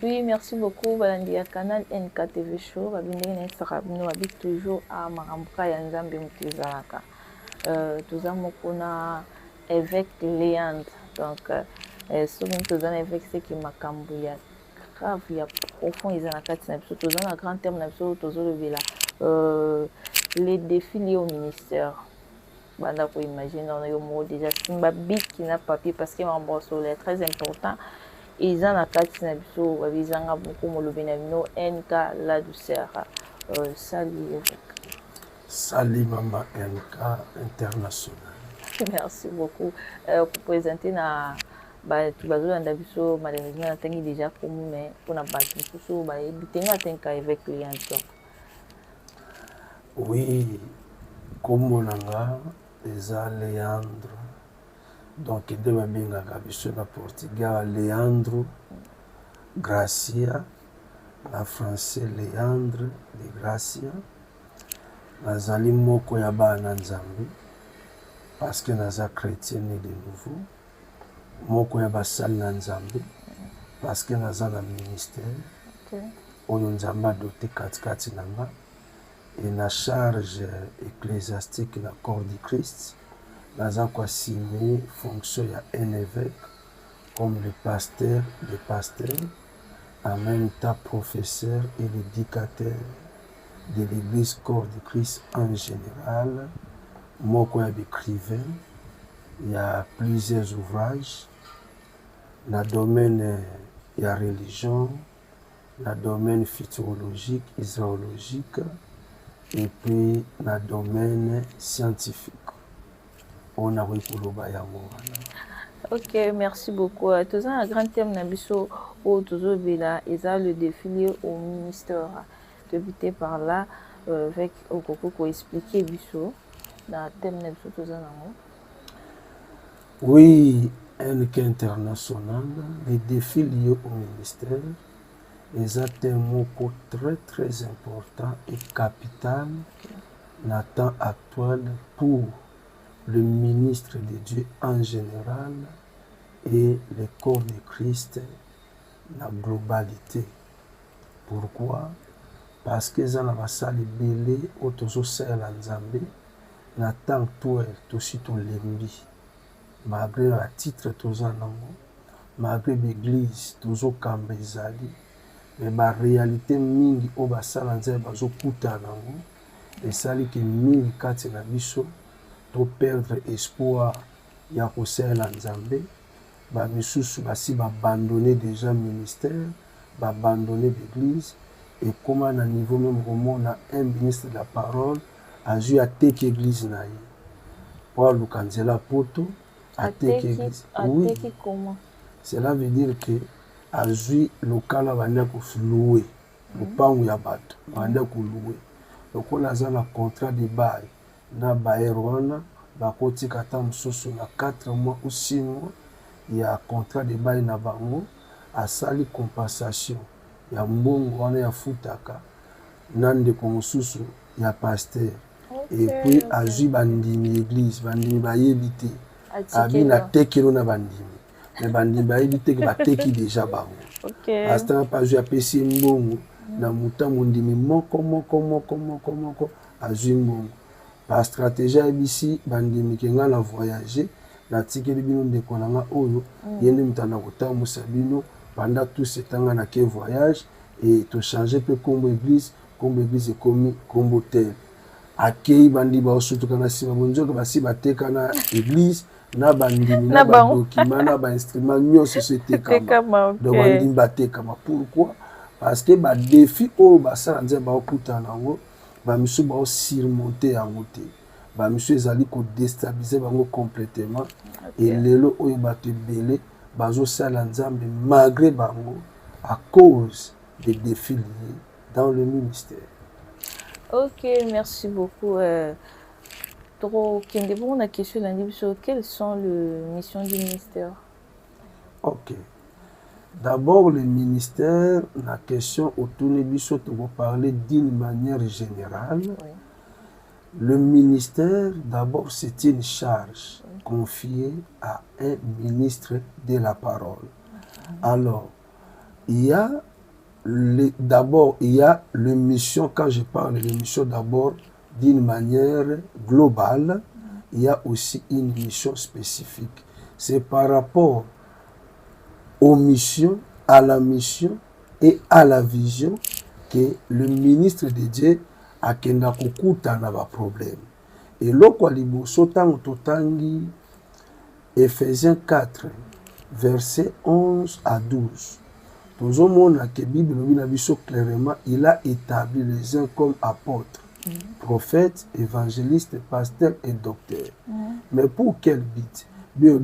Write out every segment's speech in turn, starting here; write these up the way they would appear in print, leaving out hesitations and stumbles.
Oui, merci beaucoup. Balandi Canal NKTV Show. Babinde na Instagram habite toujours à Marambuka ya Nzambe Mutizalaka. Tuza mokona évêque Léandre. Donc, ce que nous avons évêque, c'est que makambu ya grave, ya profond, ils ont la carte na biso. Tuza na grand terme na biso, tuza le vila. Les défis liés au ministère. Banda pour imaginer, on a eu mot déjà simba big qui n'a papier parce que mon est très important. Ils ont la carte na biso, ils ont beaucoup molobi na bino NK la douceur. Salut. Salut Maman NK International. Merci beaucoup pour présenter na ba tu bazolanda biso malheureusement natangi déjà comme mais pour na ba tout ba bitenga tenka avec client donc. Oui, comme monanga eza Leandro. Donc de babengaka biso na Portugal Leandro Gracia, na français Leandre de Gracia. Nazali moko ya bana Nzambe parce que naza chrétien né de nouveau. Moko ya basali na Nzambe parce que naza na ministère. Oyo Nzambe adoté katikati na nga et na charge ecclésiastique na corps du Christ. Naza kwa signer fonction ya un évêque comme le pasteur des pasteurs, en même temps professeur et éducateur de l'église corps du Christ en général. Moko ya écrivain, il y a plusieurs ouvrages dans le domaine de la religion, dans le domaine futurologique, israéologique et puis dans le domaine scientifique. On a récolté ya mwana. Ok, merci beaucoup. Tous un grand thème nabiso au toujours bila eza le défi lié au ministère. Débuté par là avec Okoko ko expliquer biso dans thème nabiso tous un nango. Oui, NK International, les défis liés au ministère est un mot très important et capital dans le temps actuel pour le ministre de Dieu en général et le corps de Christ la globalité. Pourquoi? Parce que ça n'a pas ça les belé autour la Nzambe na temps actuel aussi tout l'ennemi. Malgré la titre tous en malgré l'église toujours comme ezali mais ma réalité mingi au basala nzambe bazo kuta nango et sali que mingi kati na biso to perdre espoir ya kosala nzambe ba misusu basi ba abandonner déjà ministère ba abandonner l'église et comment à niveau même comment on a un ministre de la parole a joué à tek église na ye pour lukanzela poto à tek église. Oui, comment cela veut dire que a joué local banda ko louer le pango ya bato banda ko louer donc on a un contrat de bail na bail wana ba koti kata mususu na 4 mois ou 6 mois il y a contrat de bail na bango a sali compensation ya mbongo wana ya futaka nande ko mususu ya pasteur et puis a joué bandimi église bandimi ba yebité abi na tekelo na bandimi mais bandimi ba yebité que ba teki déjà bango. Pasteur pas joué pesi mbongo na mutambo ndimi moko a joué mbongo par stratégie ici bandimi ke nga na voyager na tikeli bino ndeko na nga oyo yende mutana kotambusa bino pendant tout ce temps na ke voyage et to changer peu comme église est comme tel akei bandi ba osutuka na sima bonjoka basi bateka na église na bandimi na ba document na ba instrument nyonso tekama donc bandimi batekama. Pourquoi? Parce que ba défi o basala nzemba ba okuta nango ba misu ba surmonter yango te ba misu ezali ko déstabiliser bango complètement et lelo oyo bato ebele bazosala nzambe malgré bango à cause des défis liés dans le ministère. Ok, merci beaucoup. On a question sur quelles sont les missions du ministère? Ok. D'abord, le ministère, la question autour de nous, on va parler d'une manière générale. Oui. Le ministère, d'abord, c'est une charge confiée à un ministre de la parole. Alors, il y a d'abord, il y a l'émission, quand je parle de l'émission d'abord d'une manière globale, il y a aussi une mission spécifique. C'est par rapport aux missions, à la mission et à la vision que le ministre de Dieu a kenda kukuta na ba problème. Et loko liboso tango totangi Ephésiens 4 verset 11 à 12. Tozomona que Bible na biso clairement, il a établi les uns comme apôtres, prophètes, évangélistes, pasteurs et docteurs. Mais pour quel but? Bien,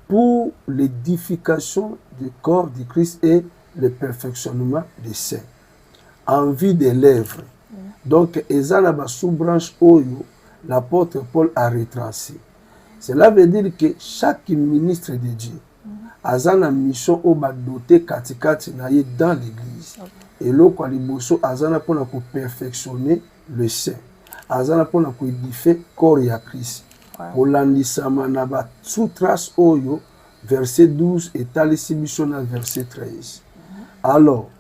pour l'édification du corps du Christ et le perfectionnement des saints, en vue des lèvres. Donc, ezala ba sous-branche oyo l'apôtre Paul a retracé. Cela veut dire que chaque ministre de Dieu a une mission au doté katikati na ye dans l'église. Et là, quand liboso azana pour perfectionner le saint, azana pour édifier corps ya Christ. Pour l'andisama na ba sous-trace oyo verset 12 et talisi mission verset 13. Alors,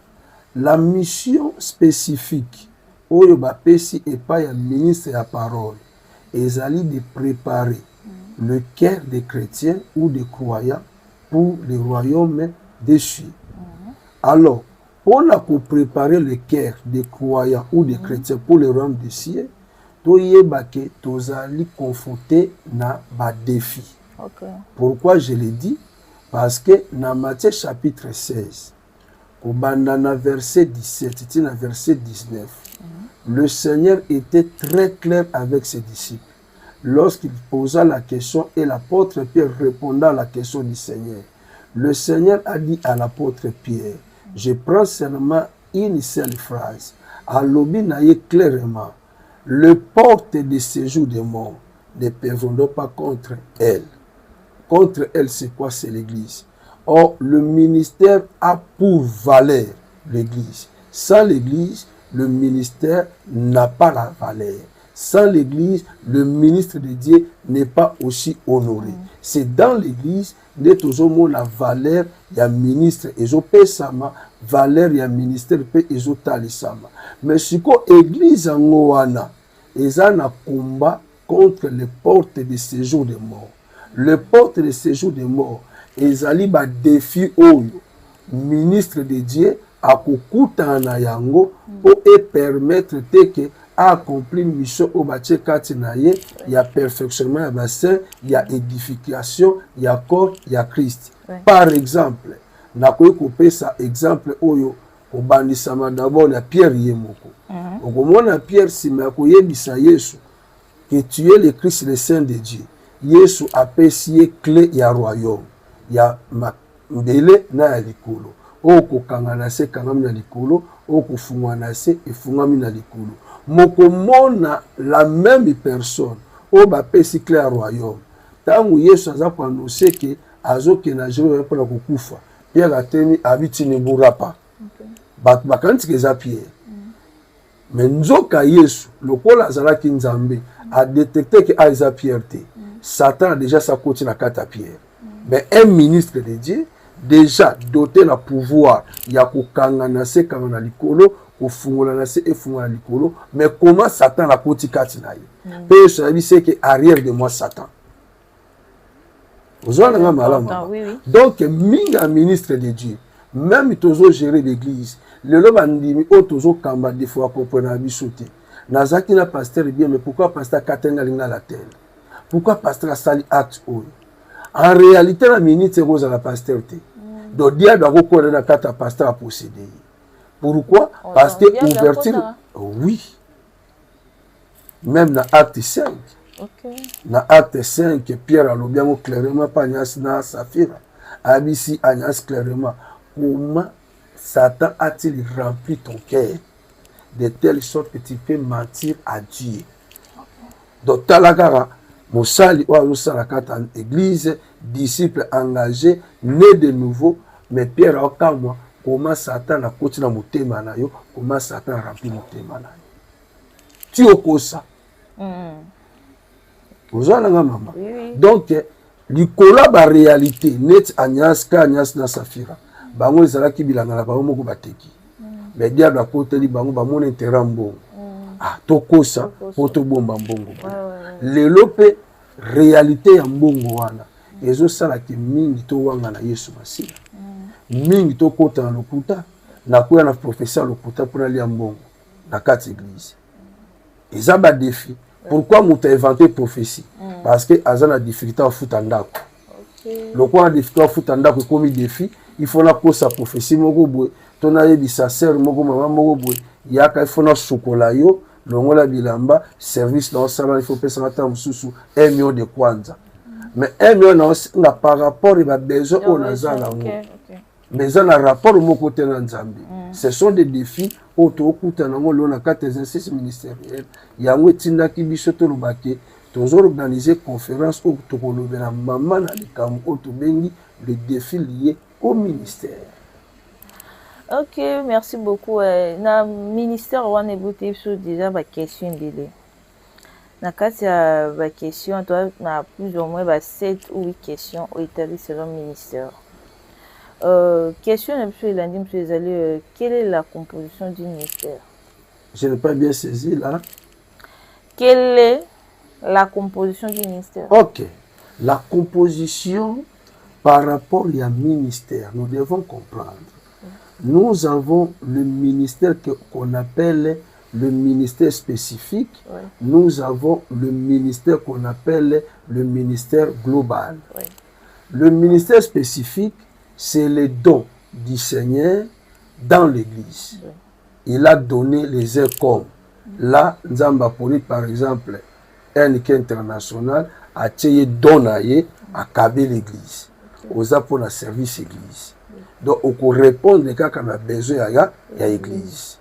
la mission spécifique oyo ba pesi et pas ya ministre ya parole, ezali de préparer le cœur des chrétiens ou des croyants pour le royaume des cieux. Alors, pour préparer le cœur des croyants ou des chrétiens pour le royaume des cieux, toyebake tozali confronté na ba défi. Pourquoi je l'ai dit? Parce que dans Matthieu chapitre 16, au bandana verset 17, c'est un verset 19, le Seigneur était très clair avec ses disciples. Lorsqu'il posa la question et l'apôtre Pierre répondant à la question du Seigneur, le Seigneur a dit à l'apôtre Pierre, je prends seulement une seule phrase. À l'obinaïe clairement, le porte de séjour des morts ne prévaut pas contre elle. Contre elle, c'est quoi? C'est l'Église. Or, le ministère a pour valeur l'Église. Sans l'Église, le ministère n'a pas la valeur. Sans l'Église, le ministre de Dieu n'est pas aussi honoré. C'est dans l'Église que la valeur du ministre et la valeur du ministère et talisama. Mais si l'Église en Oana, ils ont un combat contre les portes de séjour des morts. Les portes de séjour des morts, ils ont un défi au ministre de Dieu à kukuta na yango pour permettre que accomplir mission au bâti katinaye, il y a perfectionnement, il y a bassin, il y a édification, il y a corps, il y a Christ. Par exemple, na couper ça exemple oyo au bandisama d'abord la Pierre yemoko. Au moment la Pierre si ma koyebisa Yesu que tu es le Christ le Saint de Dieu. Yesu a payé clé ya royaume. Ya mbele na likolo. Oko kangana se kangami na likolo, oko fungwana se efungami na likolo. Mokomona la même personne au bapesi clair royaume. Tangu Yesu aza ko annoncer que azoke na Jérusalem pour la kukufa. Pierre ateni abiti ne burapa. Bakanti ke za Pierre. Mais nzoka Yesu lokola azalaki nzambe a détecté que aiza Pierre te. Satan a déjà sa côté na kata Pierre. Mais un ministre de Dieu déjà doté na pouvoir ya kokangana se kangana likolo kofungola na se efungola likolo, mais comment Satan la koti kati na ye pe ça dit c'est que arrière de moi Satan. Vous avez donc minga ministre de Dieu même tozo gérer l'église le lobandimi o tozo kamba des fois comprendre bisoté nazaki na pasteur bien, mais pourquoi pasteur katenga linga la terre, pourquoi pasteur sali acte oyo en réalité la minute rose à la pasteur te donc dia doit reconnaître la carte à pasteur à posséder. Pourquoi? Parce que ouverture, oui. Même dans acte 5. Dans acte 5, Pierre a bien clairement pas Agnès na Saphira. Abisi Agnès clairement. Comment Satan a-t-il rempli ton cœur de telle sorte que tu peux mentir à Dieu? Donc talakara Moussali ou la carte en église, disciple engagé, né de nouveau, mais Pierre a moi. Comment Satan a continué à monter manayo, comment Satan a rempli monter manayo. Tu es ça. Vous avez maman. Donc, l'ikola ba réalité net Agnès na Safira. bango ezalaki bilanga na bango moko bateki mais diable akoteli bango bamona intérêt mbongo tokosa po tobomba mbongo lelo mpe réalité ya mbongo wana ezosalaki mingi towanga na Yesu Masiya mingi tokota na lokuta nakoya na professeur lokuta mpona lia mbongo na kati église eza badefi. Pourquoi moto inventé prophétie? Parce que aza na difficulté à futa ndako. Lokola difficulté à futa ndako ekomi défi, il faut na kosa prophétie moko boye tona yebisa sœur moko mama moko boye yaka il faut na chocolat yo longola bilamba service na osala il faut pesa mata mususu 1 million de kwanza. Mais 1 million na par rapport à besoin on a za na ngo. Mais ça na rapport moko te na Nzambe. Ce sont des défis autokuta nango lo na 4 exercices ministériels. Yango tindaki biso to lobake tozo organiser conférence au tokolobela mama na likambo otobengi les défis liés au ministère. Ok, merci beaucoup. Na ministère wana ebote biso déjà ba question ndele. Na kati ya ba question toi na plus ou moins ba 7 ou 8 questions au établi selon ministère. Question quelle est la composition du ministère? Je n'ai pas bien saisi là. Quelle est la composition du ministère? Ok. La composition par rapport à ministère, nous devons comprendre. Nous avons le ministère qu'on appelle le ministère spécifique. Oui. Nous avons le ministère qu'on appelle le ministère global. Oui. Le ministère spécifique, c'est les dons du Seigneur dans l'Église. Oui. Il a donné les airs comme. Là, Nzamba Poli, par exemple, un international a tiré donaye à Kabé l'Église. Aux pour la service Église. Donc, on peut répondre quand on a besoin de l'Église.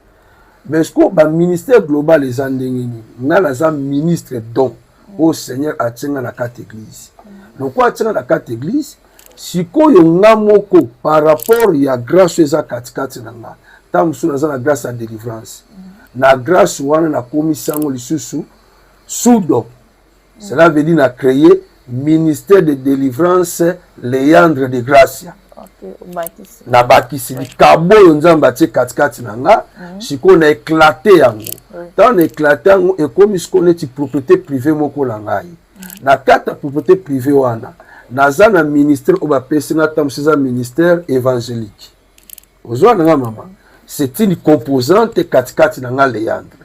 Mais ce qu'on a ministère global, les andengini, on a la ministre don au Seigneur a tiré la carte Église. Donc, quoi a tiré la carte Église? Si on a moko par rapport à la grâce à katikati nanga, tam sou la grâce à délivrance. Na grâce wana na commission lisusu soudo. Cela veut dire na créer ministère de délivrance Léandre de Gracia. Na bakisi likabo nzamba tie katikati nanga, siko na éclaté yango. Tant na éclaté yango et comme ce qu'on est propriété privée moko la ngai. Na kata propriété privée wana. Naza na ministère au bapesi na tam c'est un ministère évangélique. Ozwa nga mama. C'est une composante katikati nanga Léandre.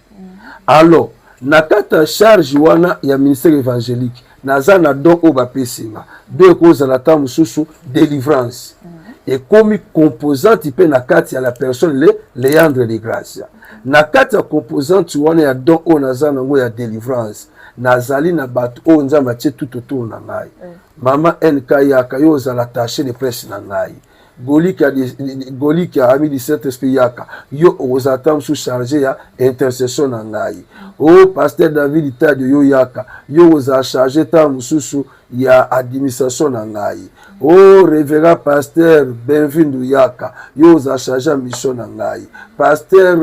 Alors, na kata charge wana ya ministère évangélique, naza na don au bapesi nga. Deux causes na tam susu délivrance. Et comme composante pe na kati ya la personne Léandre de Gracia. Na kati ya composante wana ya don o naza nango ya délivrance. Nazali na batu o nzamba tie tout autour na ngai. Mama NK yaka yo za l'attaché de presse na ngai. Goli qui a mis du Saint-Esprit yaka yo aux attentes sous chargé ya intercession na ngai. Oh pasteur David Itadio yo yaka yo aux a chargé ta mususu ya administration na ngai. Oh révérend pasteur Benvindu yaka yo aux a chargé mission na ngai. Pasteur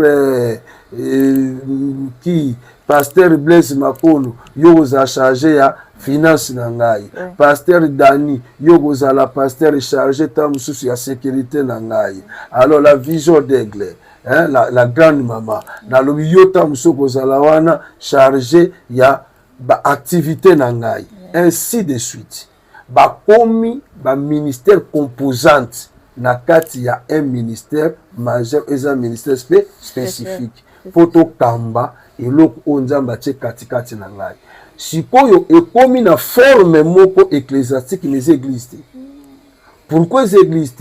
qui pasteur Blaise Makolo yo aux a chargé ya finance na ngai. Pasteur Dani yo kozala pasteur chargé ta mususu ya sécurité na ngai. Alors la vision d'aigle, hein, la grande maman na lobi yo ta mususu kozala wana chargé ya ba activité na ngai. Ainsi de suite. Ba komi ba ministère composante na kati ya un ministère majeur et un ministère spécifique. Poto kamba eloko onzamba tie katikati na ngai. Sikoyo ekomi na forme moko ecclésiastique les églises. Pourquoi les églises?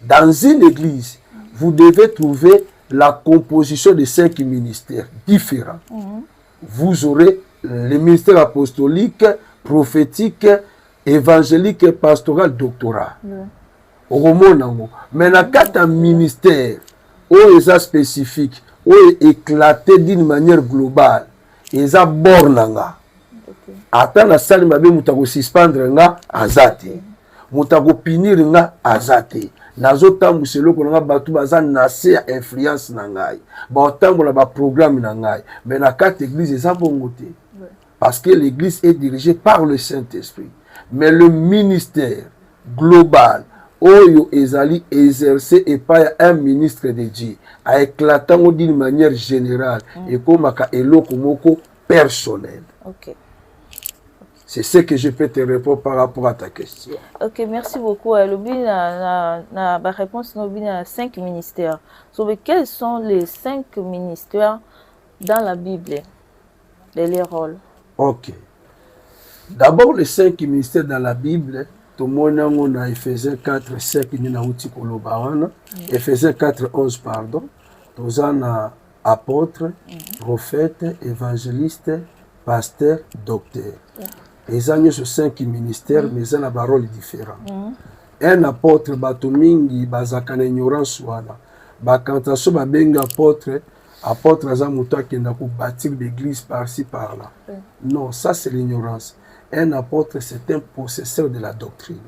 Dans une église, vous devez trouver la composition de 5 ministères différents. Vous aurez le ministère apostolique, prophétique, évangélique, pastoral, doctorat. Mais dans 4 ministères, où est spécifique, où est éclaté d'une manière globale, ils ont bornanga. Ata na sali mabe mutako suspendre nga azate mutako pinir nga azate nazo tambu seloko nga batu baza nase ya influence na ngai ba tambu na ba programme na ngai mais na carte église eza bongote parce que l'église est dirigée par le Saint-Esprit mais le ministère global oyo ezali exercé et pas un ministre de Dieu a éclatant d'une manière générale et comme aka eloko moko personnel. Ok. C'est ce que je peux te répondre par rapport à ta question. Ok, merci beaucoup. La réponse est 5 ministères. So, quels sont les 5 ministères dans la Bible, les rôles? Ok. D'abord, les 5 ministères dans la Bible, tout le monde a Ephésiens 4, 5, Ephésiens 4, 11, pardon. Nous avons apôtre, prophète, évangéliste, pasteur, docteur. Ils ont ce 5 ministères, mais ils ont un rôle différent. Un apôtre, Batomingi, Bazakane ignorance, voilà. Bakantaso, Babenga apôtre, apôtre Azamuta qui n'a pas bâti l'église par-ci, par-là. Non, ça c'est l'ignorance. Un apôtre, c'est un possesseur de la doctrine.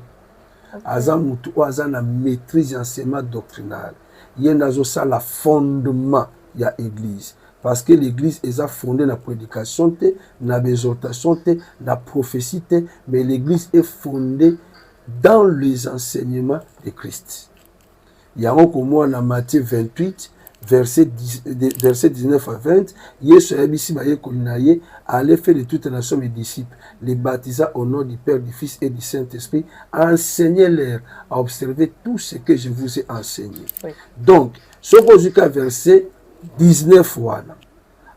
Azamutu, Azana maîtrise enseignement doctrinal. Il y a le fondement de l'église. Parce que l'église est fondée dans la prédication, dans l'exhortation, dans la prophétie, mais l'église est fondée dans les enseignements de Christ. Il y a un moment dans Matthieu 28, verset 19 à 20, Yesu allait faire de toute nation mes disciples, les baptisa au nom du Père, du Fils et du Saint-Esprit, enseignez-leur à observer tout ce que je vous ai enseigné. Oui. Donc, ce que verset 19 wana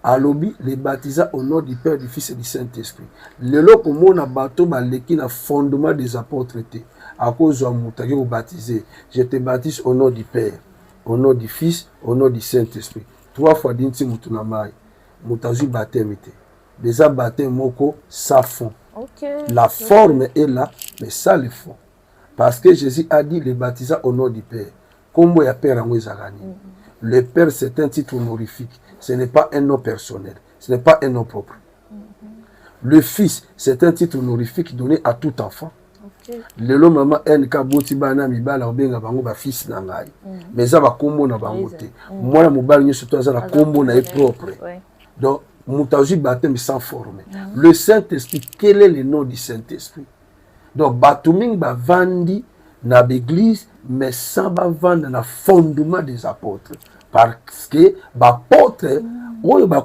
alobi les baptisa au nom du Père, du Fils et du Saint-Esprit. Le loko mona bato baleki na fondement des apôtres te à cause de mutaki au baptisé. Je te baptise au nom du Père, au nom du Fils, au nom du Saint-Esprit. 3 fois dinti mutuna mai mutazu baptême te. Déjà baptême moko ça fond. Okay. La forme est là, mais ça le fond. Parce que Jésus a dit les baptisa au nom du Père. Comme ya Père en Wezarani. Le Père, c'est un titre honorifique. Ce n'est pas un nom personnel. Ce n'est pas un nom propre. Le Fils, c'est un titre honorifique donné à tout enfant. Le nom maman NK Botibana Mibala Obenga Bango ba fils na ngai. Mais ça va kombo na bango te. Moi la mobile nyo surtout ça na kombo na propre. Donc mutaji baptême sans forme. Le Saint-Esprit, quel est le nom du Saint-Esprit? Donc batuming ba vandi na l'église, mais sans vendre dans le fondement des apôtres. Parce que l'apôtre, on va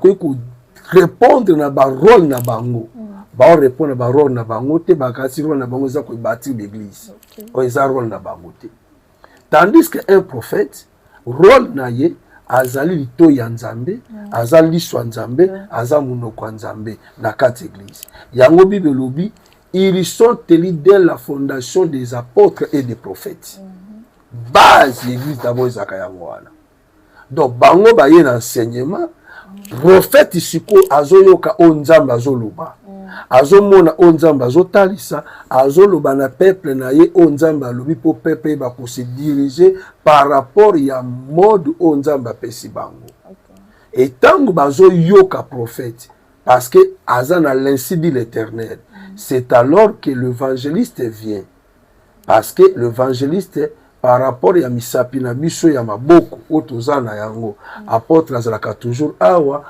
répondre à un rôle na bango. Va répondre à un rôle na bango, te va casser rôle na bango, ça va bâtir l'église. On a un rôle na bango. Tandis qu'un prophète, rôle na ye, azali lito ya nzambe, azali liswa nzambe, azali munoko nzambe na kati église. Yango Bible lobi, ils sont élus dès la fondation des apôtres et des prophètes. Base l'église d'abord Zakayawana. Donc, bango ba yé l'enseignement, prophète isiko azoyoka onzamba azoloba. Azomona onzamba azotalisa, azoloba na peuple na ye onzamba lobi po peuple ba ko se diriger par rapport ya mode onzamba pesi bango. Et tango bazoyoka prophète, parce que azan a l'ainsi dit l'Éternel. C'est alors que l'évangéliste vient. Parce que l'évangéliste, par rapport à Misapina, Biso ya Maboko, Otozana Yango, apôtre Azalaka toujours awa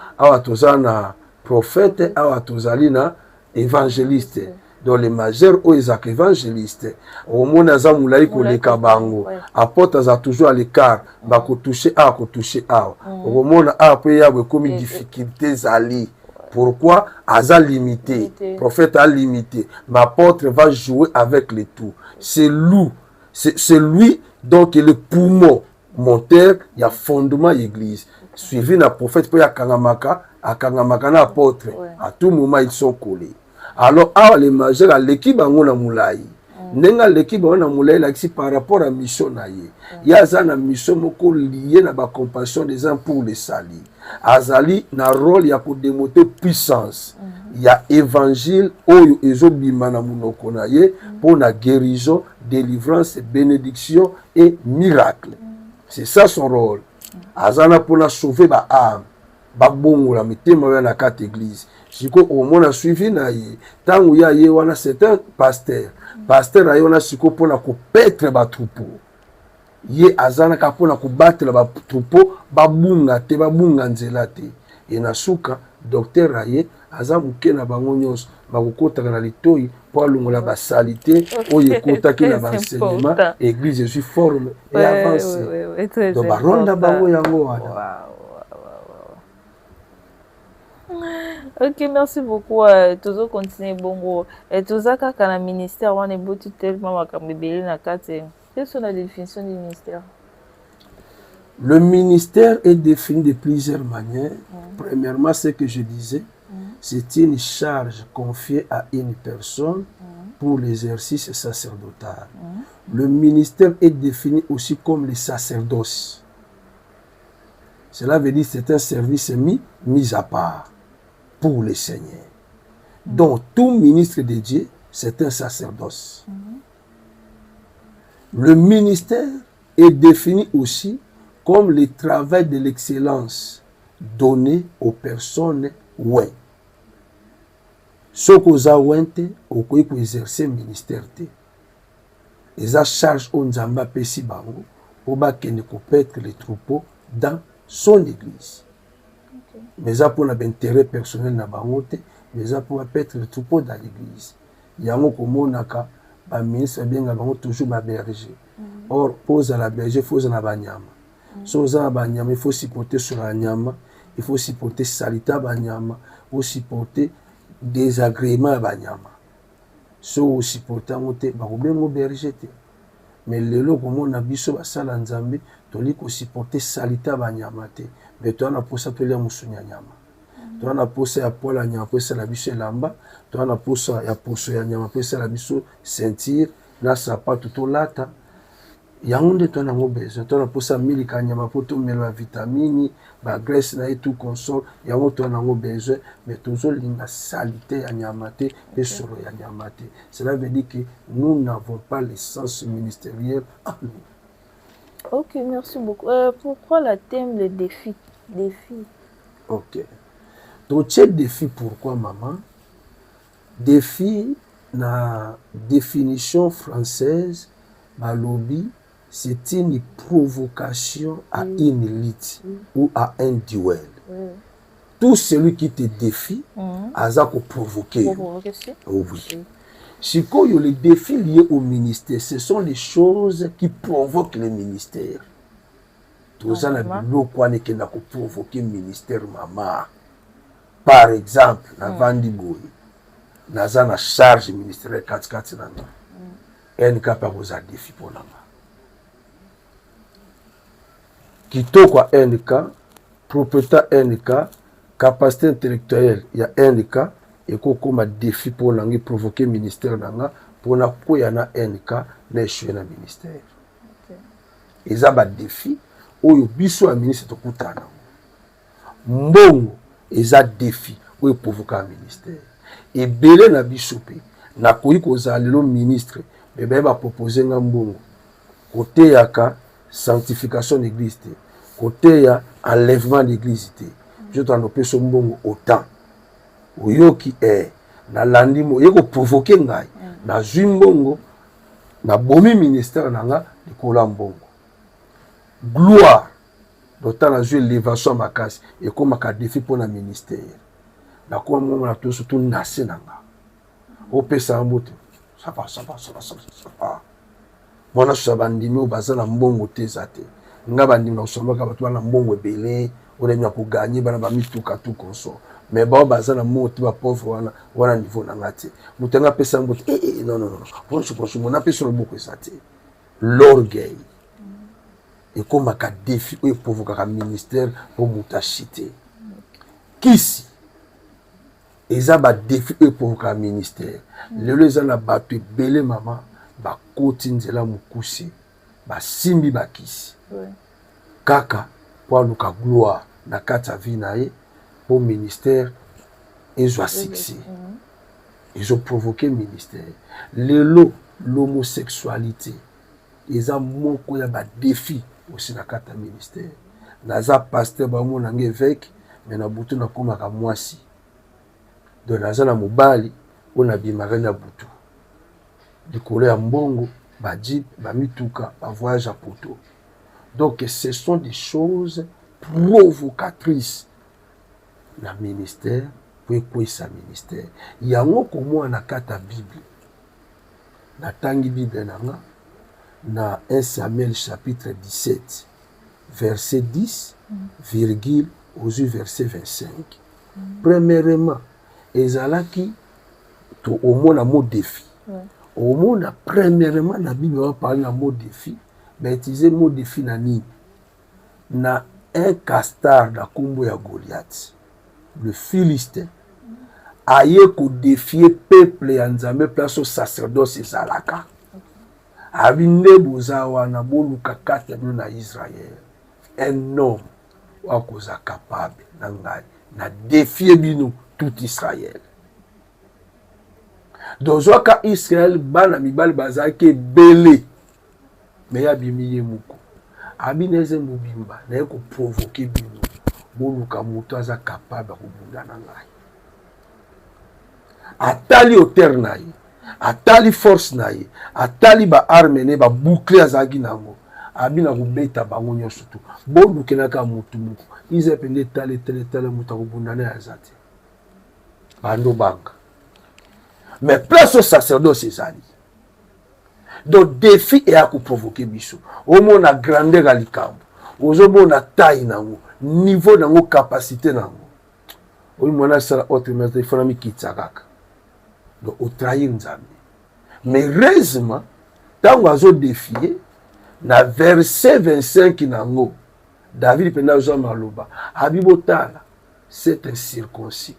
Tozana prophète, awa Tozalina évangéliste. Dans les majeurs, Oizak évangéliste. Au monde Azamoulaï Koleka Bango, apôtre Aza toujours à l'écart, Bako toucher awa. Au monde a comme difficulté Zali. Pourquoi? Aza limité. Prophète a limité. Ma apôtre va jouer avec les tout. C'est lui donc le poumon moteur, il y a fondement l'église. Suivi na prophète pour akangamaka na apôtre. À tout moment ils sont collés. Alors les majeurs l'équipe bango na moulai. Nenga l'équipe bango na moulai là par rapport à mission na ye. Il y a ça na mission moko lié na ba compassion des uns pour les salis. Azali na rôle ya pour démontrer puissance. Il y a évangile oyo ezobima na munoko na ye pour la guérison, délivrance, bénédiction et miracle. C'est ça son rôle. Azana pour la sauver ba âme, ba bongo la mitema na kat église. Siko au monde a suivi na ye. Tangu ya ye wana c'est un pasteur. Pasteur ayona siko pour la ko petre ba troupeau. Ye azana ka pour la ko battre ba troupeau, ba bunga te ba bunga nzela te. et na suka docteur aye aza muke na bango nyonso bakokotaka na litoi po alongola basalite oyo ekotaki na baenseignement église je suis forme et avancé donc baronda bango yango wana. Ok, merci beaucoup. Toujours continuer bongo. Et tout ça, quand le ministère, on est beaucoup tellement comme na kate. Quelles sont les définitions du ministère? Le ministère est défini de plusieurs manières. Premièrement, ce que je disais, c'est une charge confiée à une personne pour l'exercice sacerdotal. Le ministère est défini aussi comme le sacerdoce. Cela veut dire que c'est un service mis à part pour le Seigneur. Donc, tout ministre de Dieu, c'est un sacerdoce. Le ministère est défini aussi comme le travail de l'excellence donné aux personnes ouin. Ce qu'on a ouinté, on peut exercer le ministère. Et ça charge on zamba pesi bango pour connaître les troupeaux dans son église. Mais ça pour l'intérêt personnel na bangote, mais ça pour être le troupeau dans l'église. Yango komonaka ba ministre bien bango toujours ma berger. Or pose à la berger faut na banyama. So za banyama il faut supporter sur la nyama, il faut supporter salita banyama, il faut supporter désagrément banyama. So supporter ngote ba bengo berger te. Mais lelo komona biso basala nzambe toli ko supporter salita banyama te. Mais toi, on a posé à musunya nyama. Toi, on a posé à poil à nyama, posé à la biche lamba. Toi, on a posé à posé à nyama, posé à la biche sentir. Là, ça pas tout au lata. Yangonde, toi, on a besoin. Toi, on a posé à milika nyama, pour tout mettre la vitamine, la graisse, et tout console. Yangonde, toi, on a besoin. Mais toujours, la salité à nyamate, et sur la nyamate. Cela veut dire que nous n'avons pas l'essence ministérielle à nous. Ok, merci beaucoup. Pourquoi le thème, le défi? Ok. Donc, quel défi, pourquoi, maman? Défi, la définition française, lobby, c'est une provocation à une lutte ou à un duel. Tout celui qui te défie, a provoqué. Oui. Si les défis liés au ministère, ce sont les choses qui provoquent le ministère. Tout ça, qui a provoqué le ministère, maman. Par exemple, la Vandiboui, la charge ministérielle 4-4 ans. Elle n'a pas besoin de défi pour la main. Kitoko NK, propriété NK, capacité intellectuelle, il y a NK. Et comme un défi pour l'angle provoquer le ministère pour na koya na NK na échouer na ministère. Et ça un défi oyo biso a ministre to kutana. Mbongo eza défi oyo provoquer un ministère. Et belé na biso pe na koyi kozala lelo ministre mais ba proposer nga mbongo. Côté yaka sanctification de l'église te. Côté ya enlèvement de l'église te. Je t'en opé so mbongo autant. Oyoki na landimo yeko provoquer ngai na zwimbongo na bomi ministère nanga likola mbongo gloire d'autant na jeu élévation makasi et comme ka défi pour na ministère na kwa momo na to surtout nase nanga opesa mbote ça va bona so bandimi bazala mbongo te zate nga bandimi na sombaka bato na mbongo ebele olenya ko gagner bana ba mituka tout consort. Mais bon, baza na moti ba pauvre wana niveau na ngati. Mutenga pesa mbote non. Bonjour, mon appel sur le beaucoup ça té. L'orgueil. Et comme un défi ou provoquer un ministère pour mutachité. Kisi. Eza ba défi ou provoquer un ministère. Lelo eza na bato belé maman ba koti nzela mukusi. Ba simbi ba kisi. Kaka pour luka gloire na kata vie na ye. Au ministère, ils ont succès. Ils ont provoqué le ministère. L'homosexualité, ils ont beaucoup de défis aussi dans le ministère. Naza pasteur, mon évêque, mais na butu na koma ka mwasi. Donc naza na mobali, on a bimare na butu. Likolo ya mbongo, ba jeep, ba mituka, ba voyage à poto. Donc ce sont des choses provocatrices. na ministère pour ekwesa ministère yango komona kata Bible na tangi Bible nanga na 1 Samuel chapitre 17 verset 10 virgule aux verset 25. Premièrement ezalaki to omona mot défi. Omona premièrement na Bible on parle na mot défi, mais utiliser mot défi na nini? Na un castar da kombo ya Goliath, le Philistin, aye ko défier peuple ya Nzambe place au sacerdoce ezalaka. Abinde bozawa na boluka kati na Israël. Un homme wakoza capable na défier bino tout Israël. Donc waka Israël bana mibali bazaki belé mais ya bimiye muko. Abineze mubimba na yeko provoquer bino boluka muto aza capable kubunda na ngai. Atali hauteur na ye, atali force na ye, atali ba arme ne ba bouclier azaki nango. Abina kubeta bango nyonso tu. Boluke naka mutu muko. Ize pende tale muta kubunda na azati. Bando banga. Mais place au sacerdoce ezali. Donc défi est à provoquer biso. Au moins na grandeur à likambo. Ozo bona taille nango, niveau nango, capacité nango. Oui mona sala autre mais il faut na kitsakaka. Donc au trahir Nzambe. Mais heureusement tango azo défier na verset 25 nango. David penda zo maloba. Habibotala c'est un circoncis.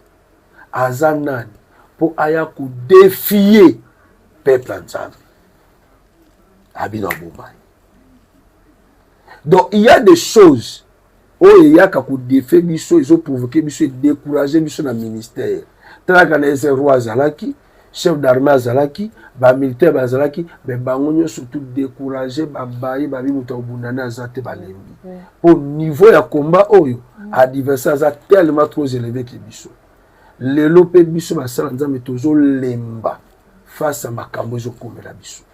Azanani pour aya ku défier peuple Nzambe. Abina bombai. Donc il y a des choses où il y a qu'à défier biso, ils ont provoqué biso, décourager biso dans le ministère. Tant qu'on a roi Zalaki, chef d'armée Zalaki, militaire Zalaki, mais bangonyo surtout décourager, babaye, babi mutabunana azate balembi. Au niveau ya combat oyo, adversaire a tellement trop élevé que biso. Le lopé biso basala nzambe tozo lemba face à makambo zo komela biso.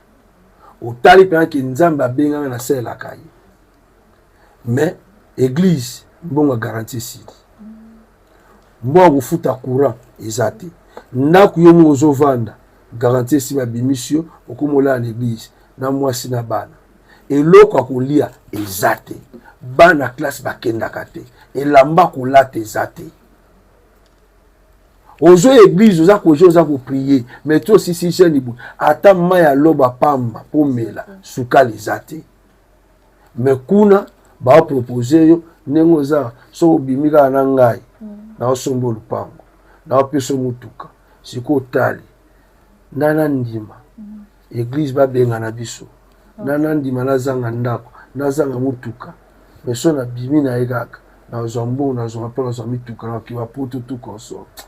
Otali pe que nzamba benga na sela kai. Mais église bonga garantie si. Moi go futa courant ezate. Na kuyomo zo vanda garantie si ba bimisio okomola na église na mwasi na bana. Eloko akolia ezate. Bana classe bakenda kate. Elamba kolata ezate. Ozo église oza ko oza ko prier mais toi si cheni bu ata maya loba pamba pomela suka lezate mais kuna ba proposer yo nengo za so bimika na ngai na osombo lupango na opeso mutuka siko tali nana ndima église ba benga na biso nana ndima na zanga ndako na zanga mutuka mais so na bimi na egaka na zombo na zombo pona zo mituka na kiwa poto tout consort.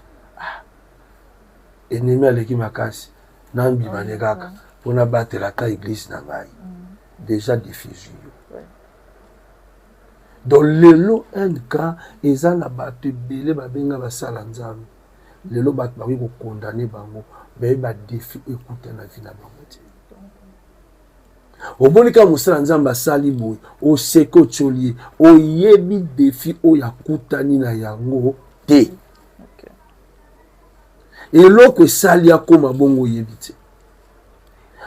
Ennemi aleki makasi nambi manekaka pona batela ta église na ngai déjà diffusion. Donc lelo un cas eza na bato belé babenga basala nzambe lelo bato baki ko condamner bango mais ba défi écoute na vie na bango te. Obonika musala nzambe asali boy o seko cholier o yebi défi o yakutani na yango te. Et l'autre sali ya koma bongo yebite.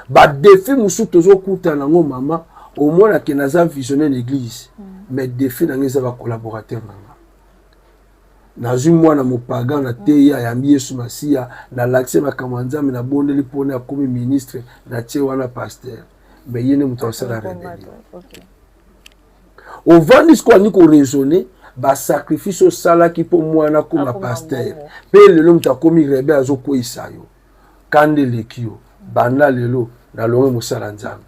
Ba défi musu tozo kuta nango mama au moins na kenaza visionner l'église mais défi na ngeza ba collaborateur nanga. Na zu mwana mopaga na teya ya Yesu Masia na l'accès makamanza na bondeli pona comme ministre na tie wana pasteur mais yene mutosala rebellion. Au vandis ko ni ko raisonner ba sacrifice au sala qui pour moi na comme pasteur pe lelo mta komi rebe azo ko isayo kande lekio banda lelo na longo musala nzambe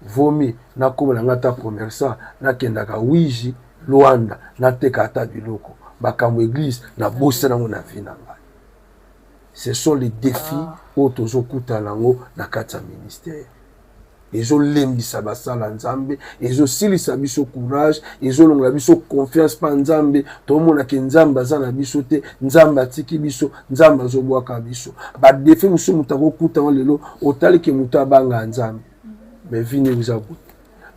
vomi na comme na ngata commerçant na kendaka wiji Luanda na teka ata biloko bakambo église na bosse na mona vinanga. Ce sont les défis au tozo kuta nango na kata ministère. Ezo lembisa basala nzambe, ezo silisa biso courage, ezo longa biso confiance pa nzambe, to mona ke nzamba za na biso te, nzamba tiki biso, nzamba zo bwaka biso. Ba défi musu mutako kuta lelo, otali ke muta banga nzambe. Mais vini uza kuta.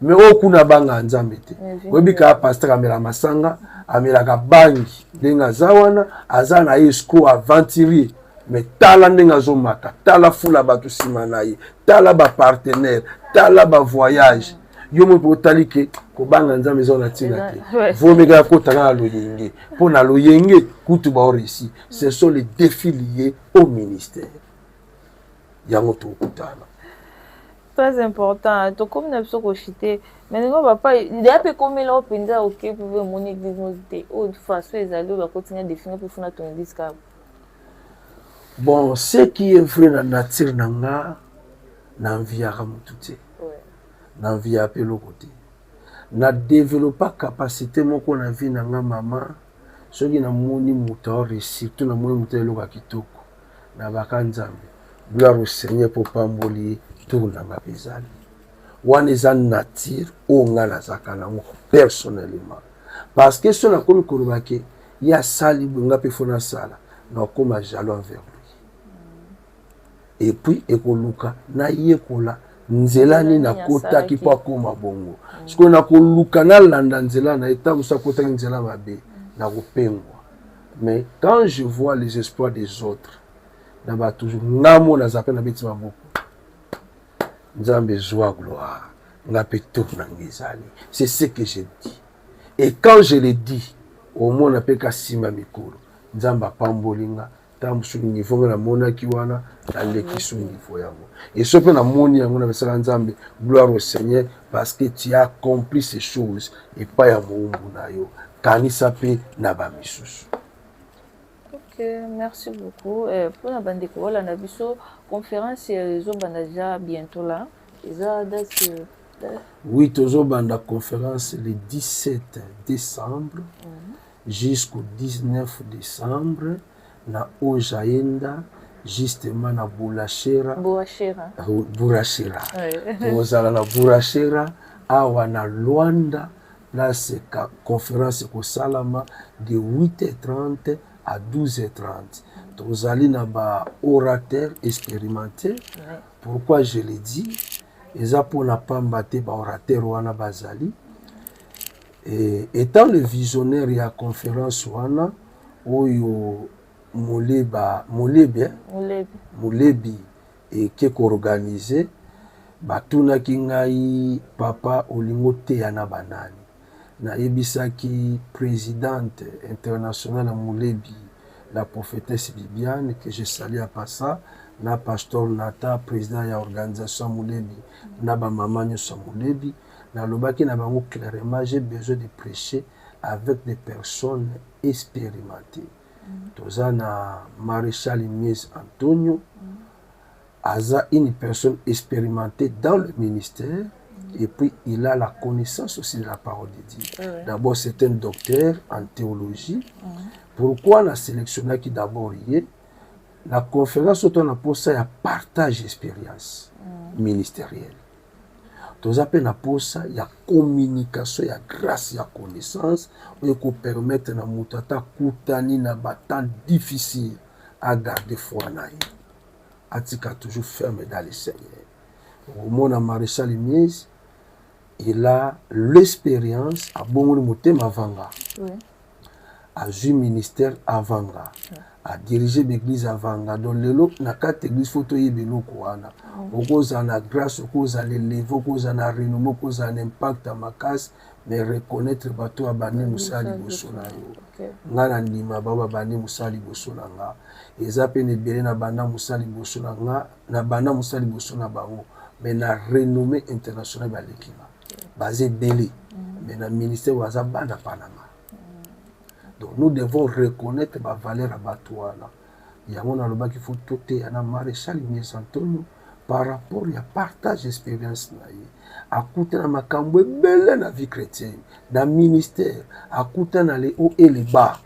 Mais okuna banga nzambe te. Webi ka pasteur amela masanga, amelaka bangi ndenge aza wana aza na ye esco aventurier mais tala ndenge azomata tala fula bato nsima na ye tala bapartenaire tala bavoyage yo mo mpe otali ke kobanga nzambe eza na ntina te vomeka ya kotanga na loyenge mpo na loyenge kutu baoresi. Ce sont les défis liés au ministère yango tokutana. Très important. To comme na biso ko chité mais ngo papa il a pe comme là penza OK pour mon église mosité ou façon ezali ba continuer définir pour fona ton église ka. Bon, ce qui est vrai dans la nature nanga na enviaka mutu te. Ouais. Na envia pe lokote. Na développer capacité moko na vie nanga mama soki na moni mutu réussir tout na moni mutu eloka kitoko na bakanzambe. Gloire au Seigneur pour pamboli tout nanga bezali. Wana eza nature o ngala zakana mo personnellement. Parce que so na komi kolobake ya sali bunga pe fona sala na koma jaloux envers lui. Et puis ekoluka na yekola nzela ni na kota ki pa koma bongo. Siko na koluka na landa nzela na eta musa kota nzela mabe na kopengwa. Mais quand je vois les espoirs des autres na ba toujours ngamo na zape na beti maboko. Nzambe joie gloire. Na pe tourna ngezali. C'est ce que je dis. Et quand je le dis, au moins na pe ka sima mikolo. Nzamba pambolinga tam sur niveau na mona ki wana aleki sur niveau yango. Et ce que na moni yango na besala nzambe gloire au Seigneur parce que tu as accompli ces choses et pas ya moumbu na yo. Kanisa pe na ba misusu. OK, merci beaucoup. Pour la bande ko la na biso conférence zo banda déjà bientôt là. Oui, toujours banda conférence le 17 décembre jusqu'au 19 décembre na Ojaenda justement na Burashera. Tozala na Burashera awa na Luanda place conférence ko salama de 8h30 à 12h30. Tozali na ba orateur expérimenté. Pourquoi je le dis? Eza pour na pamba te ba orateur wana bazali. Et étant le visionnaire ya conférence wana oyo Molebi et qui est organisé batuna kingai papa olingo te yana banani na ebisaki présidente internationale Molebi la prophétesse Bibiane que je salue à passant na pasteur Nata président ya organisation Molebi na ba maman nyoso Molebi na lobaki na bango clairement j'ai besoin de prêcher avec des personnes expérimentées. Tozana Maréchal Mies Antonio Aza une personne expérimentée dans le ministère et puis il a la connaissance aussi de la parole de Dieu. D'abord c'est un docteur en théologie. Pourquoi on a sélectionné qui d'abord y est la conférence où on a posé un partage d'expérience ministérielle. Tous appels na posa ya communication ya grâce ya connaissance ou ko permettre na mutata kutani na batan difficile à garder foi na ye. Atika toujours ferme dans le Seigneur. Au monde maréchal Mies, il a l'expérience à bon motema vanga. A joué ministère avanga. A dirigé l'église avanga. Donc lelo na quatre églises photo yebelo koana. Okoza na grâce, okoza l'élever, okoza na renommée, okoza na impact à ma casse, mais reconnaître bato abani musali bosona yo. Ngana ndima baba bani musali bosona nga. Eza pe ne bele na bana musali bosona nga, na bana musali bosona bango, mais na renommée internationale balekima. Basé belé, mais na ministère waza bana panama. Donc nous devons reconnaître ma valeur à Batouana. Il y a un endroit qu'il faut tout à la maréchal Mies Antonio par rapport à partage d'expérience. À côté de ma camboué, belle la vie chrétienne, dans le ministère, à côté de les hauts et les bas.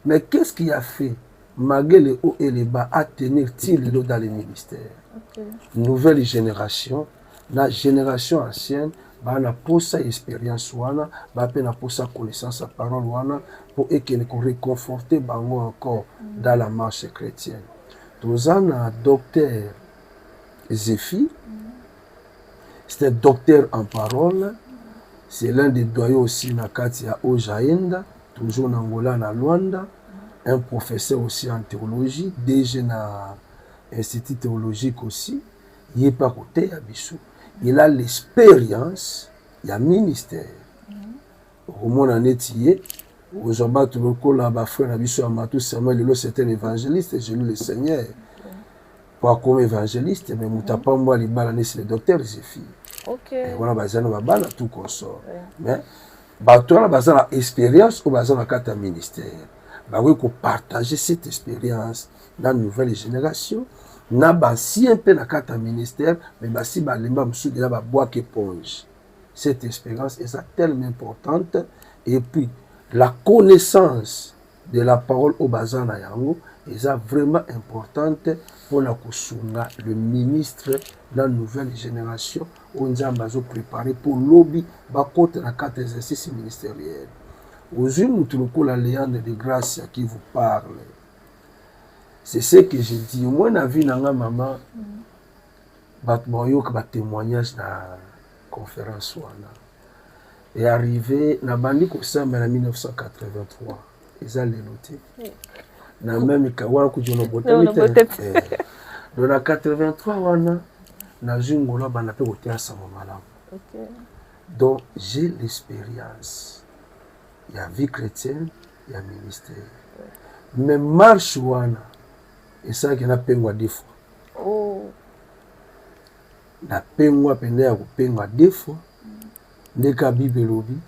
Mais qu'est-ce qui a fait, malgré les hauts et les bas, à tenir-t-il dans les ministères? Nouvelle génération, la génération ancienne, ba na posa expérience wana ba pe na posa connaissance à parole wana pour réconforter bango encore dans la marche chrétienne. Tozana docteur Zéphi, c'est un docteur en parole, c'est l'un des doyens aussi na kati ya Ojaenda, toujours en Angola, en Luanda, un professeur aussi en théologie, DG na institut théologique aussi, il n'est pas côté à Bissou. Il a l'expérience, il y a ministère. Au monde en étier, aux hommes tout le coup là-bas, frère Nabissou Amatou Samuel, c'est un évangéliste, j'ai lu le Seigneur. Pas comme évangéliste, mais je pas moi les balles, c'est le docteur Zéphir. Ok. Et voilà, bazana babala tout consort. Mais bateau la bazana expérience ou bazana carte ministère. Bah oui, qu'on partager cette expérience dans la nouvelle génération. Na ba si un peu la carte ministère, mais bah si ba lemba msou de la ba bois éponge. Cette expérience est ça tellement importante. Et puis la connaissance de la parole au bazana yango est ça vraiment importante pour la kusunga le ministre dans la nouvelle génération. On a préparé pour lobby bakote la carte d'exercice ministériel. Aujourd'hui, nous la léande de grâce qui vous parle. C'est ce que je dis. Moi, na vie nanga maman, batmoyo ka témoignage na conférence wana. Et arrivé na bandi ko samba na 1983. Ils allaient noter. Na même kawa ku jono botamite. Dans la 83 wana na jungola bana pe kotia sama malamu. OK. Donc j'ai l'expérience. Il y a vie chrétienne, il y a ministère. Mais marche wana et ça qui na pengwa deux fois. Oh. Na pengwa pende ya kupengwa deux fois. Ndeka Bible lobi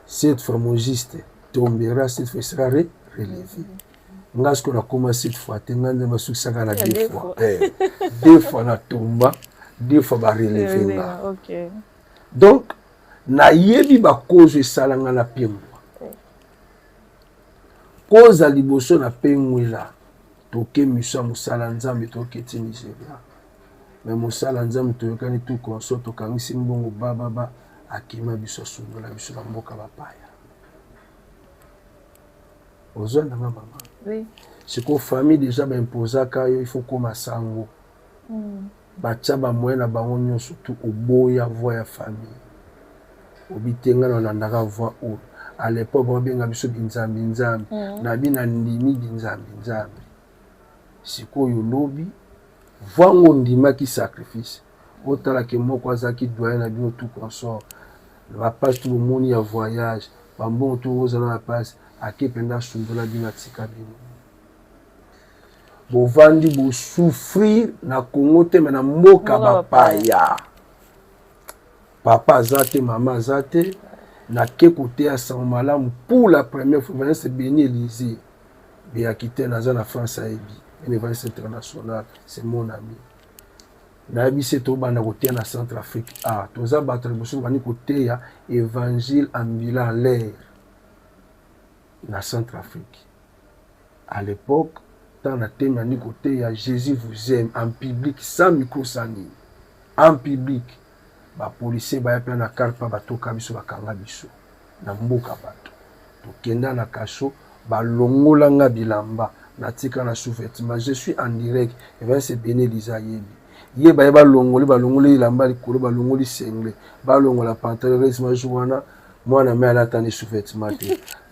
cette fois mon juste tombera, cette fois sera relevé. Ngas qu'on a commencé cette fois, tengande ma succès à la deux fois. Deux fois na tomba, deux fois ba relever. OK. Donc na yebi ba cause salanga na pengwa. Cause à liboso na pengwela. Toke misa musala nzambe toke ti Nigeria. Mais musala nzambe toyokani tout consort tokangisi mbongo baba akima biso sundola biso na mboka bapaya. Aux na maman. Oui. C'est qu'aux familles déjà imposa kayo il faut comme sango. Bacha ba moyena bango nyo surtout oboya voix ya famille. Obitenga na ndaka voix o. À l'époque on benga biso binzambi nzambi. Na bina ndimi binzambi nzambi. Sikoyo lobi vango ndima ki sacrifice otala ke moko azaki doyen na bino tout consort la page tout le monde ya voyage bambon tout ozala na passe akependa sundola bino tika bino bovandi bo souffrir na Congo te na mboka bapaya papa azate mama azate na ke côté ya Samalamu pour la première fois c'est béni Élysée bien quitté na zone France aebi un évangeliste international, c'est mon ami. Nabi c'est tout bana côté na Centrafrique. Ah, toza battre bosso bani côté ya évangile ambulant l'air na Centrafrique. À l'époque, dans la thème ni côté ya Jésus vous aime en public sans micro sani. En public, ba policier ba ya na karpa ba toka biso ba kanga biso na mboka bato. To kenda na kaso ba longola nga bilamba. Natika na sous-vêtement, je suis en direct et va se bénir l'Isaïe. Yé ba longoli lamba likolo ba longoli sengle ba longola pantalon resma jouana moi na mère attendre sous-vêtement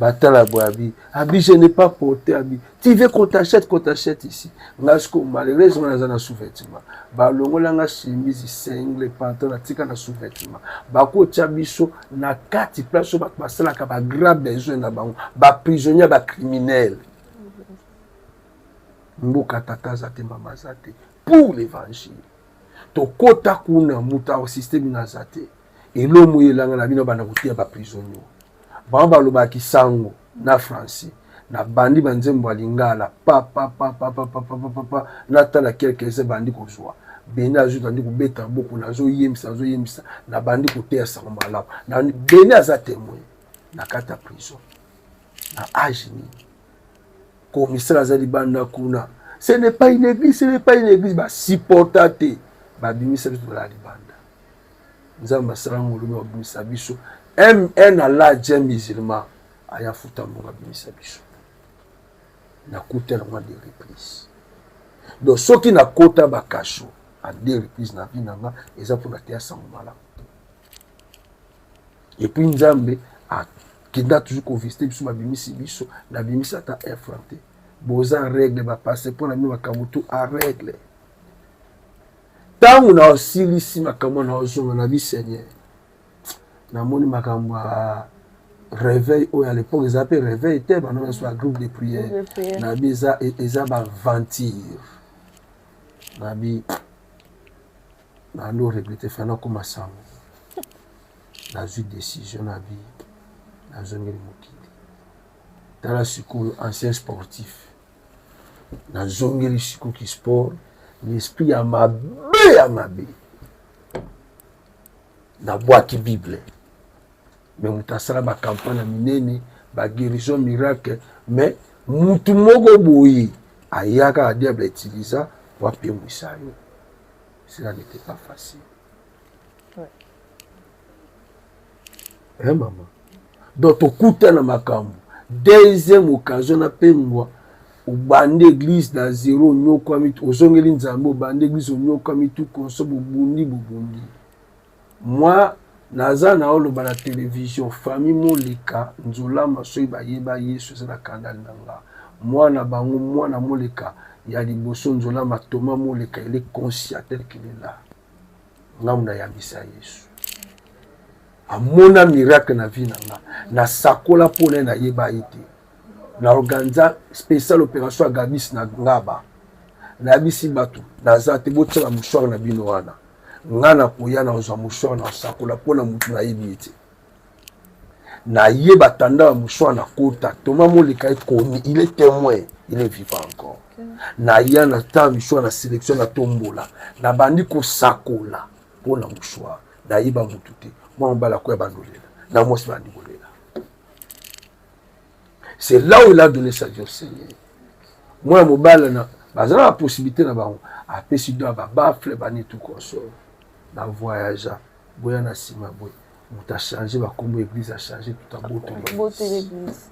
ba tala boabi abi je n'ai pas porté abi tu veux qu'on t'achète ici ngasko malheureusement na sous-vêtement ba longola nga chemise sengle pantalon tika na sous-vêtement ba ko tchabiso na kati place ba pasala ka ba grave besoin na bango ba prisonnier ba criminel mboka tata zate mama zate pour l'évangile to kota kuna muta au système nazate et l'homme yelanga na bino bana kutia ba prisonnier ba loba kisango na français na bandi banzembo alingala pa na tala quelques bandi kozwa beni ajuta ndi kubeta boko nazo yemisa na bandi kotea sangomala na beni aza témoin na kata prison na agini commissaire azali banda kuna ce n'est pas une église ba supportate ba bimisa biso la libanda nzamba salango lo ba bimisa biso un Allah Dieu musulman aya futa mo ba bimisa biso na kuta na de reprise donc soki na kota ba kasho à deux reprises na binanga eza pour la tia sangomala et puis nzambe a kenda toujours convisiter biso babimisi biso na bimisi ata effronté boza règle ba passer pour na mi makambo tout à règle tangu na osilisi makambo na ozonga na bi Seigneur namoni makambo a réveil oyo à l'époque ils appelaient réveil te bana so groupe de prière na bi eza ba ventir na bi na ndo regretter fana comme ça na ju décision na bi na zongeli mokili tala sikoyo ancien sportif na zongeli sikoyo ki sport l'esprit ya mabe na bwaki bible mais mutasala ba campagne minene ba guérison miracle mais mutu moko boyi ayaka a diable utilisa pour pemwisa yo cela n'était pas facile. Ouais. Hein maman donc okuta na makambo deuxième occasion na pengwa ubande église na zéro nyoko mitu ozongeli nzambo ubande église nyoko mitu konso bubundi moi naza na oloba na télévision famille moleka nzola masoyi bayeba yesu eza na kandali na nga mwana bango mwana moleka ya liboso nzola matoma moleka il est conscient tel qu'il est là ngamu na yambisa yesu amona miracle na vie na nga na sakola pona na yeba ite na organiza spécial opération agabis na ngaba na bisi batu na za te botela mouchoir na bino wana ngana koya na ozwa mouchoir na sakola pona mutu na yebi ite na yeba tanda wa mouchoir na kota toma moleka ekomi il est témoin il est vivant encore na ya na ta mouchoir na sélection na tombola na bandi ko sakola pona mouchoir na yeba mutu te moi mbala ko bandolela na mosi bandi bolela. C'est là où il a donné sa vie au Seigneur. Moi, je suis la possibilité de faire tout consort. Dans le voyage, je a changé, comme l'église a changé, tout a beauté l'église.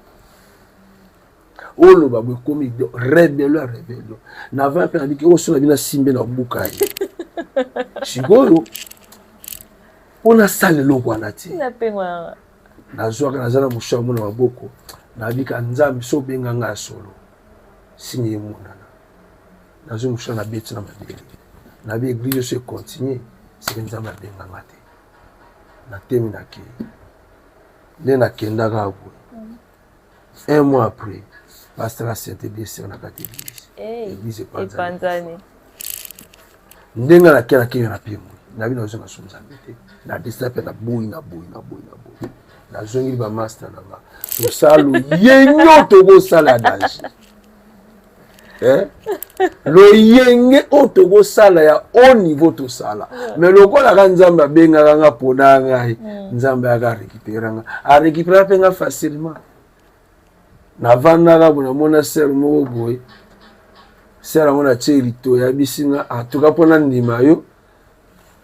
Oh, le comme rébellion. N'avant pas dit que oh, sur la vie, simbe na bukai. Chigolo. On a salé l'eau pour la tie. Na joie na zana musha mona maboko. Na bika nzambi so benga nga solo sinye monana na zo musha na beti na mabele na bi église se continuer c'est nzambi benga ngate na temi na ke le na kenda ga bo un mois après pasteur a été blessé na kati église Panzani ndenga na kena ke na pemu na bi na zo na sonza bete na destape na boy na zongi ba master na nga to salo yenyo to go sala daji lo yenge o to go sala ya au niveau to sala mais lokola ka nzamba benga nga pona ngai nzamba ya récupérer nga a récupérer penga facilement na vanda ga bona mona ser mo boy ser mona cherito ya bisinga atuka pona ndima yo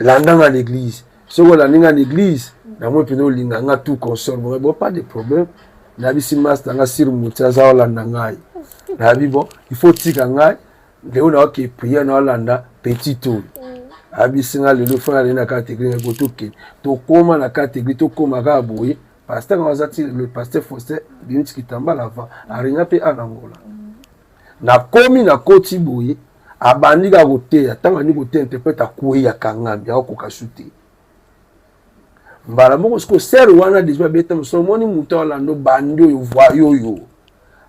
landanga l'église soko landinga l'église na moi peno linga nga tout consort bon pas de problème na bisi master nga sir mutia za olanda ngai na bi bon il faut tika ngai leo na ok prier na olanda petit tour abisi nga lelo fa na catégorie go to koma na catégorie to koma ga boye pasteur nga zati le pasteur Faustin binti kitamba lava aringa pe anangola na komi na koti boye abandi ga gote atanga ni gote interprète akuyi ya kangambi ya ko kasuti mbala moko siko ser wana déjà beta msomoni muto lando bando yo voyo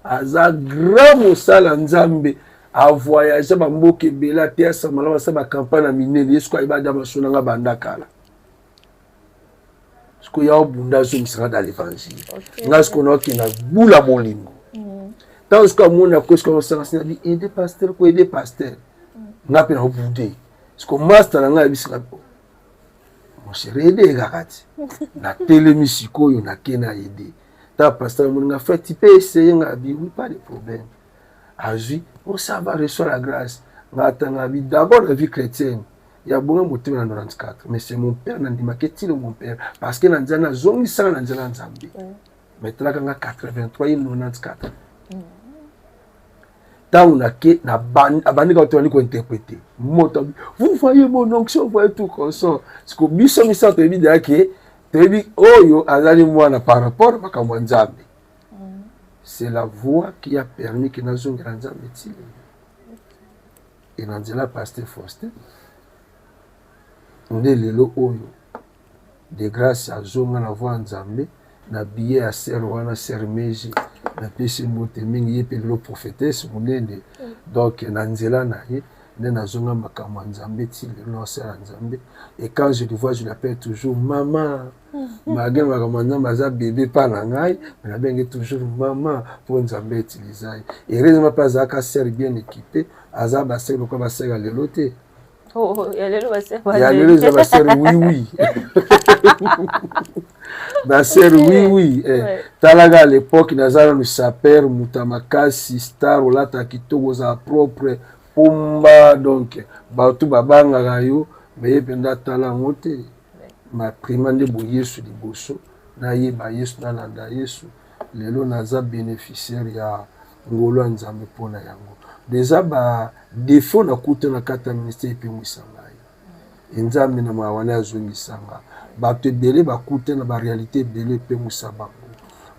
aza grand mosala nzambe a voyager ba mboke bela te sa malama sa ba campagne na minene yesu ko ibada basona nga banda kala siko ya bunda zo misanga dans l'évangile ngas ko no ki na bula bolingo tant siko mona ko siko sanga sina di aider pasteur ko aider pasteur nga pe na bunde siko master nga bisinga Rede gakati na telemi sikoyo na kena aider ta pasteur mon fait tu peux essayer ngabi oui pas de problème aji on ça va recevoir la grâce ngata bi d'abord la vie chrétienne ya bonga moto na 94 mais c'est mon père na ndima ketilo mon père parce que na nzana zongi sana na nzana nzambi mais traka nga 83 et 94 tant on a que na abandi ka toni ko interpréter moto vous voyez mon onction vous voyez tout comme ça parce que biso misa to ebi de que Tebi oyo azali mwana par rapport makambo ya Nzambe. C'est la voix qui a permis que nazongela Nzambe tili. Et nanzela pasteur Faustin. Nde lelo oyo de grâce à zonga na voix Nzambe na billet à ser wana ser meji na pesi mbote mingi ye pe lelo prophétesse munene. Donc nanzela na ye nde nazonga makambo ya Nzambe tili lelo ser Nzambe. Et quand je le vois, je l'appelle toujours maman. Malgré makambo Nzambe aza bébé pa na ngai, mais nabengi toujours maman pour Nzambe utiliser. Et heureusement pas azaka ser bien équipé, aza ba ser lokwa ba ser lelo te. Oh, il y a lelo ba ser. Il y a lelo ba ser oui. Ba ser oui. Talaga à l'époque nazala nous saper mutamakasi star olata kitoko za propre pomba donc batu babanga gayo mais penda tala ngote ma primande bo Yesu liboso na yeba Yesu na landa Yesu lelo naza bénéficiaire ya ngolo Nzambe pona yango déjà ba défaut na kuta na kata ministère pe mwisanga Nzambe na mawana azongisanga bato ebele bakute na ba réalité ebele pe musabango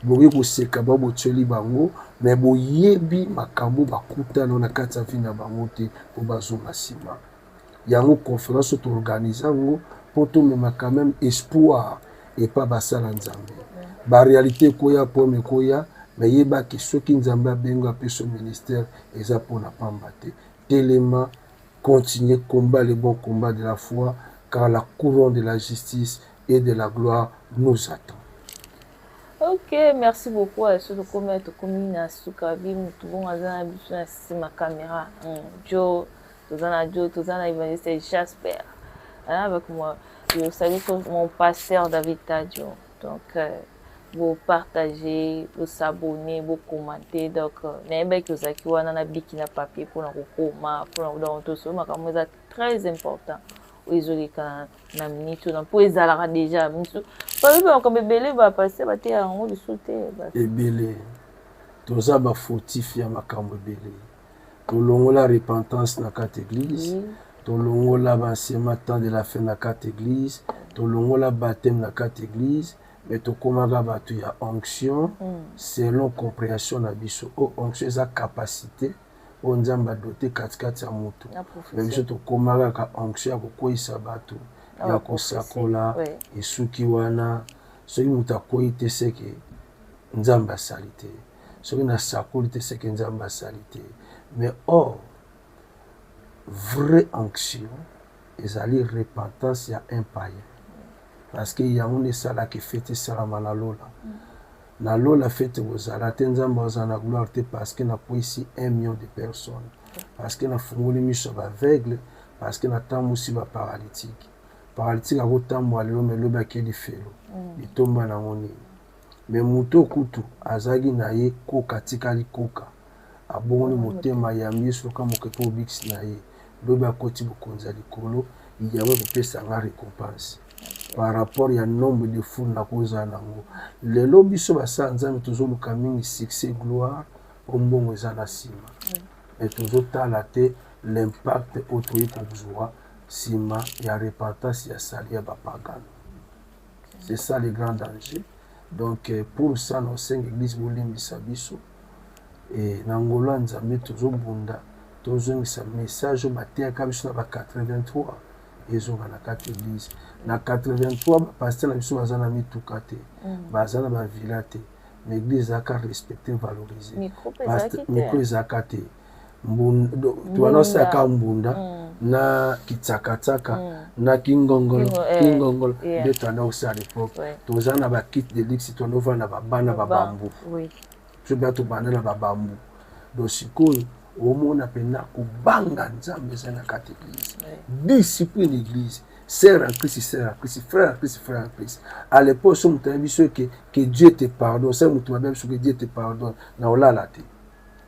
boye koseka babotoli bango mais boyebi makambo bakuta na kati ya vina bango te po bazonga sima yango conférence to organisango pour tout même quand même espoir et pas basala Nzambe ba réalité koya po me koya mais yeba ke soki Nzambe benga pe son ministère eza pona pambate téléma continuer combat le bon combat de la foi car la couronne de la justice et de la gloire nous attend. Ok, merci beaucoup à ceux qui ont commis na sukavi mutubon azana biso na sima caméra. Joe, tozana Evangeliste Jasper. Avec moi, je salue mon pasteur David Tadio. Donc, vous partagez, vous s'abonnez, vous commentez. Donc, n'ayez que ça qui va dans la biki na papier pour nous comment, pour nous dans tout ça, mais c'est très important. Isolé quand na minute na pour ezalaka déjà misu pas même comme belé va passer ba te yango de sauter et belé toza ba fautif ya makambo belé to longola repentance na carte église to longola ba enseignement temps de la fin na carte église to longola baptême na carte église mais to komaka batu ya onction selon compréhension na biso o onction za capacité o Nzambe doté katikati ya moto mais biso to komaka ka onction ya kokoisa batu ya kosakola esuki wana soki mutu akoyi te seke Nzambe asali te soki nasakoli te seke Nzambe asali te mais or vraie onction ezali repentance ya un païen parce que yango nde esalaki fete esalama na lola na lola fete kozala te Nzambe aza na gloire te parce que nakwisi 1 million de personnes parce que nafungoli miso baaveugle parce que natambusi baparalytique paralytique akotambola lelo me lobi akeli felo litomba nango nini me moto okutu azalaki na ye koka atikali koka abongoli motema ya Yesu loka mokepe obikisi na ye lobi akoti bokonzi ya likolo yango ekopesanga récompense par rapport ya nombre de foule na kozala nango lelo biso basala Nzambe tozoluka mingi succès gloire po mbongo eza na nsima mais tozotala te l'impact oyo toyi kozwa nsima ya repentance ya sali ya bapagano. C'est ça le grand danger. Donc pour ça na osenga église bolimbisa biso et na ngolo Nzambe tozobunda tozongisa message oyo bateyaka biso na ba 83 ezonga na kati église na 83 bapasteur na biso baza na mituka te baza na bavila te mais église ezalaka respecter valoriser micro ezalaka te tuanaosaka mbunda na kitsakatsaka na kingongolo nde toanda osala l'époque toza na bakit de luxe toanova na babana babambu so bia tobanda na babambu donc sikoyo omona mpena kobanga Nzambe eza na kati église discipline église sœur en Christ, sœur en Christ, frère en Christ, frère en Christ. À l'époque, si on que Dieu te pardonne, c'est que Dieu te pardonne. Na ola la te.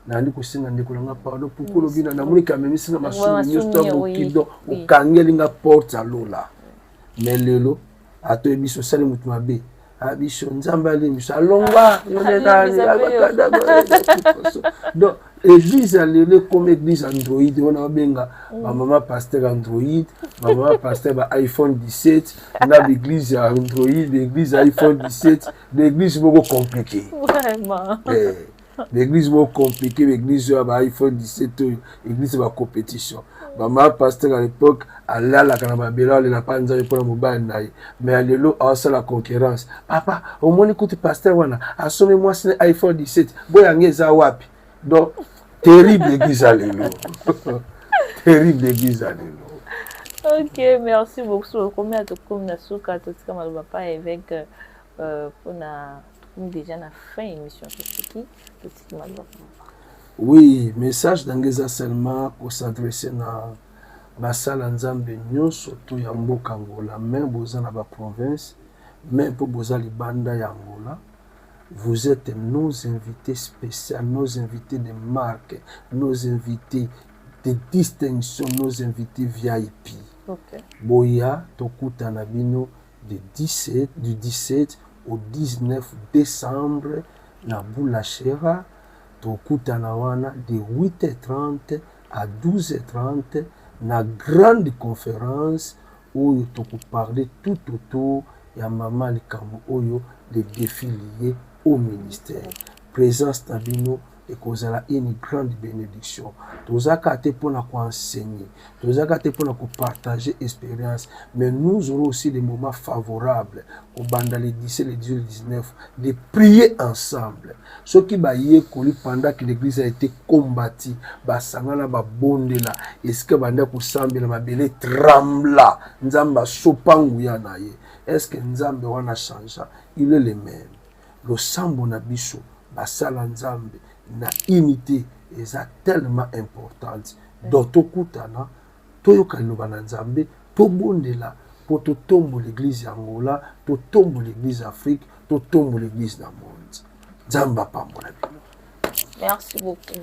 Na ndi kusinga ndiko nga pardon pourquoi lobina na muni kamemi singa masuru nyosto mokido ukangeli nga porte alola. Mais lelo ato ebiso sali mutu mabe abiso nzambe alimbiso alongwa donc église alele comme église android on a benga maman pasteur android maman pasteur ba iPhone 17 na l'église android l'église iPhone 17 l'église beaucoup compliqué vraiment l'église beaucoup compliqué l'église ba iPhone 17 l'église ba compétition maman pasteur à l'époque alala kana babela le na panza pour la mobile naï mais alelo a ça la concurrence papa au moins écoute pasteur wana asome moi c'est iPhone 17 boyangeza wapi donc terrible église alléluia. Terrible église alléluia. Ok, merci beaucoup. Combien de comme na souka tout ça mal pas avec pour na déjà na fin émission c'est qui tout ça mal. Oui, message d'angeza seulement pour s'adresser na basala nzambe nyonso to ya mboka Angola même boza na ba province même pour boza libanda ya Angola. Vous êtes nos invités spéciaux, nos invités de marque, nos invités de distinction, nos invités VIP. Okay. Boya Tokuta Nabino du 17 au 19 décembre na Boulachera. Tokuta Nawana de 8h30 à 12h30 na grande conférence où tu parler tout autour ya Mama Likambo Oyo des défis liés au ministère. Présence Tabino et causera une grande bénédiction. Tous à côté pour nous enseigner, tous à côté pour nous partager expérience, mais nous aurons aussi des moments favorables au banda les 17, les 18, les 19, de prier ensemble. Ce qui va y pendant que l'église a été combattue, basangana ba bondela, est-ce que banda kusambela mabele trembla, nzamba sopangu ya naye. Est-ce que nzambe wana changé? Il est le même. Le sambo na biso basala nzambe na unité est tellement importante. Donc tokutana toyoka liloba na nzambe tobondela po totombo l'église Angola, totombo l'église Afrique, totombo l'église na monde. Nzamba pambola bino. Merci beaucoup.